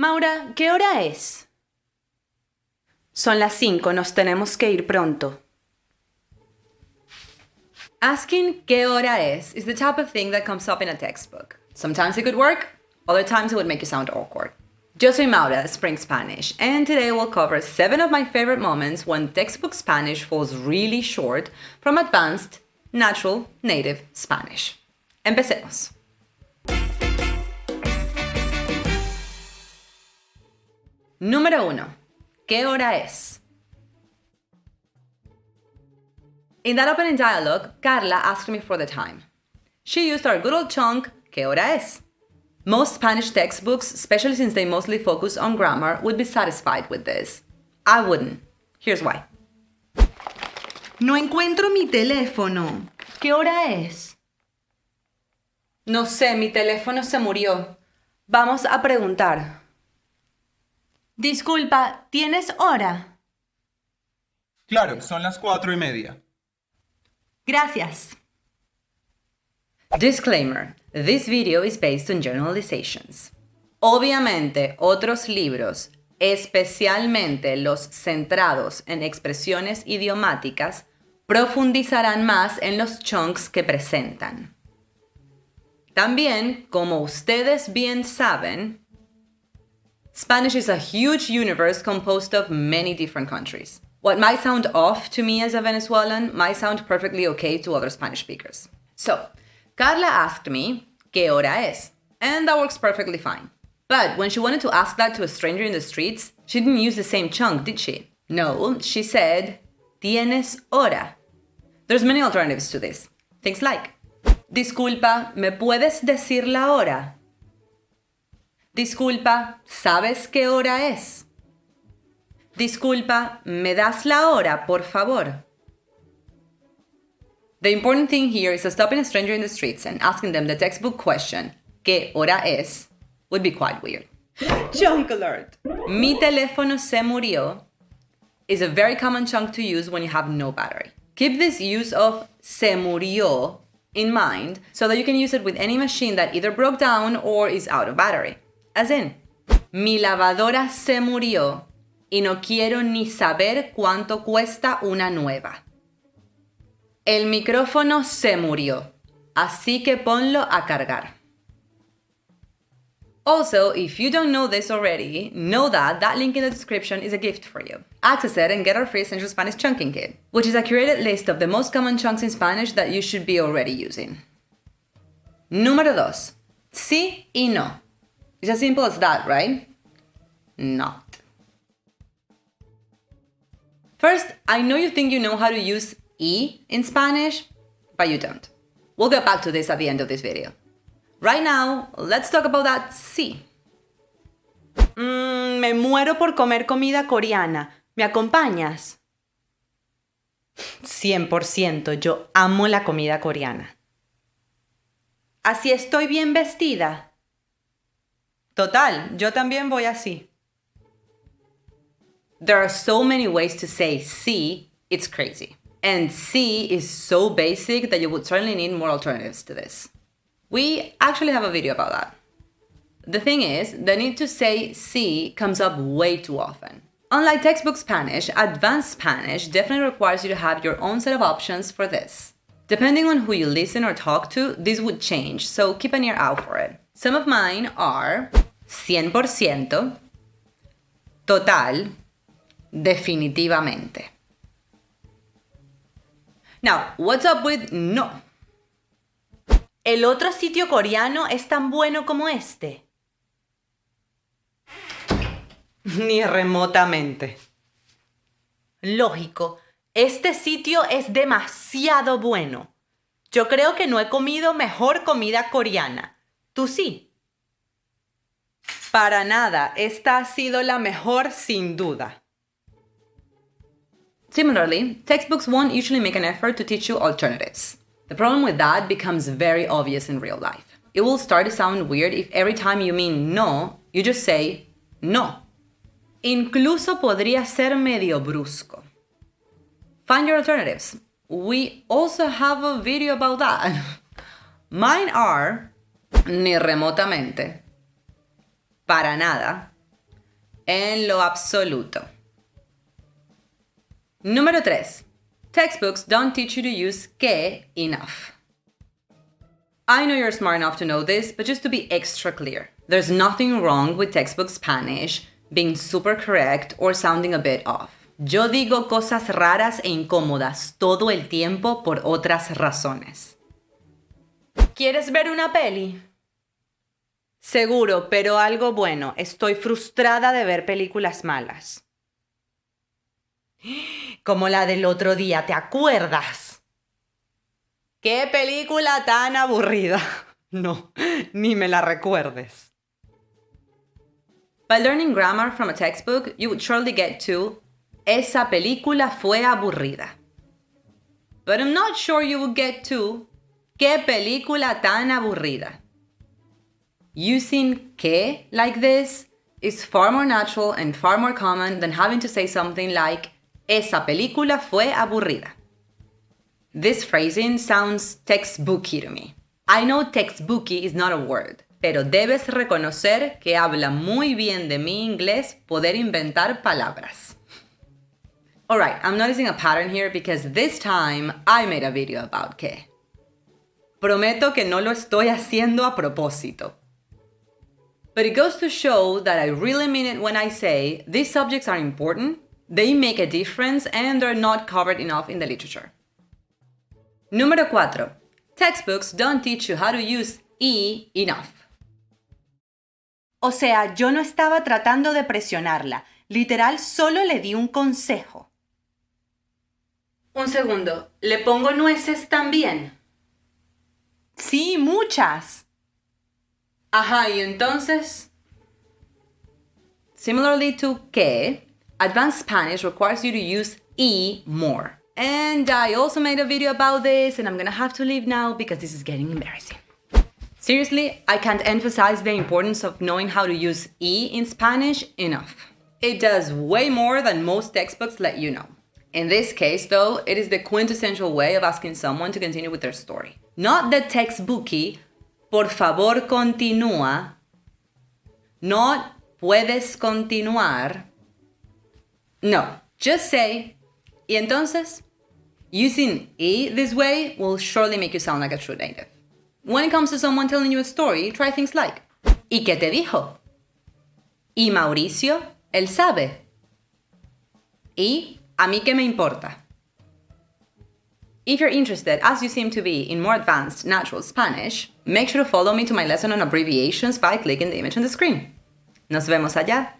Maura, ¿qué hora es? Son las 5, nos tenemos que ir pronto. Asking ¿qué hora es the type of thing that comes up in a textbook. Sometimes it could work, other times it would make you sound awkward. Yo soy Maura, Spring Spanish, and today we'll cover 7 of my favorite moments when textbook Spanish falls really short from advanced, natural, native Spanish. Empecemos. Número 1. ¿Qué hora es? In that opening dialogue, Carla asked me for the time. She used our good old chunk, ¿qué hora es? Most Spanish textbooks, especially since they mostly focus on grammar, would be satisfied with this. I wouldn't. Here's why. No encuentro mi teléfono. ¿Qué hora es? No sé, mi teléfono se murió. Vamos a preguntar. Disculpa, ¿tienes hora? Claro, son las 4:30. Gracias. Disclaimer. This video is based on generalizations. Obviamente, otros libros, especialmente los centrados en expresiones idiomáticas, profundizarán más en los chunks que presentan. También, como ustedes bien saben, Spanish is a huge universe composed of many different countries. What might sound off to me as a Venezuelan might sound perfectly okay to other Spanish speakers. So, Carla asked me, ¿qué hora es? And that works perfectly fine. But when she wanted to ask that to a stranger in the streets, she didn't use the same chunk, did she? No, she said, ¿tienes hora? There's many alternatives to this. Things like, disculpa, ¿me puedes decir la hora? Disculpa, ¿sabes qué hora es? Disculpa, ¿me das la hora, por favor? The important thing here is that stopping a stranger in the streets and asking them the textbook question, ¿qué hora es?, would be quite weird. Chunk alert. Mi teléfono se murió is a very common chunk to use when you have no battery. Keep this use of se murió in mind so that you can use it with any machine that either broke down or is out of battery. As in, mi lavadora se murió y no quiero ni saber cuánto cuesta una nueva. El micrófono se murió, así que ponlo a cargar. Also, if you don't know this already, know that that link in the description is a gift for you. Access it and get our free Essential Spanish Chunking Kit, which is a curated list of the most common chunks in Spanish that you should be already using. Número 2. Sí y no. It's as simple as that, right? Not. First, I know you think you know how to use y in Spanish, but you don't. We'll get back to this at the end of this video. Right now, let's talk about that sí. Me muero por comer comida coreana. ¿Me acompañas? 100%, yo amo la comida coreana. ¿Así estoy bien vestida? Total, yo también voy así. There are so many ways to say sí, it's crazy. And sí is so basic that you would certainly need more alternatives to this. We actually have a video about that. The thing is, the need to say sí comes up way too often. Unlike textbook Spanish, advanced Spanish definitely requires you to have your own set of options for this. Depending on who you listen or talk to, this would change, so keep an ear out for it. Some of mine are 100%, total, definitivamente. Now, what's up with no? ¿El otro sitio coreano es tan bueno como este? Ni remotamente. Lógico, este sitio es demasiado bueno. Yo creo que no he comido mejor comida coreana. ¿Tú sí? Para nada, esta ha sido la mejor sin duda. Similarly, textbooks won't usually make an effort to teach you alternatives. The problem with that becomes very obvious in real life. It will start to sound weird if every time you mean no, you just say no. Incluso podría ser medio brusco. Find your alternatives. We also have a video about that. Mine are ni remotamente, para nada, En lo absoluto. Número 3. Textbooks don't teach you to use que enough. I know you're smart enough to know this, but just to be extra clear, there's nothing wrong with textbook Spanish being super correct or sounding a bit off. Yo digo cosas raras e incómodas todo el tiempo por otras razones. ¿Quieres ver una peli? Seguro, pero algo bueno. Estoy frustrada de ver películas malas. Como la del otro día, ¿te acuerdas? ¡Qué película tan aburrida! No, ni me la recuerdes. By learning grammar from a textbook, you would surely get to esa película fue aburrida. But I'm not sure you would get to qué película tan aburrida. Using que like this is far more natural and far more common than having to say something like esa película fue aburrida. This phrasing sounds textbooky to me. I know textbooky is not a word, pero debes reconocer que habla muy bien de mi inglés poder inventar palabras. Alright, I'm noticing a pattern here because this time I made a video about que. Prometo que no lo estoy haciendo a propósito. But it goes to show that I really mean it when I say these subjects are important, they make a difference, and they're not covered enough in the literature. Número 4. Textbooks don't teach you how to use y enough. O sea, yo no estaba tratando de presionarla. Literal, solo le di un consejo. Un segundo, ¿le pongo nueces también? Sí, muchas. Ajá, y entonces... Similarly to que, advanced Spanish requires you to use y more. And I also made a video about this, and I'm gonna have to leave now because this is getting embarrassing. Seriously, I can't emphasize the importance of knowing how to use y in Spanish enough. It does way more than most textbooks let you know. In this case, though, it is the quintessential way of asking someone to continue with their story. Not the textbooky, por favor continúa, not puedes continuar. No, just say, y entonces? Using y this way will surely make you sound like a true native. When it comes to someone telling you a story, try things like, ¿y qué te dijo? ¿Y Mauricio? Él sabe. ¿Y a mí qué me importa? If you're interested, as you seem to be, in more advanced natural Spanish, make sure to follow me to my lesson on abbreviations by clicking the image on the screen. Nos vemos allá.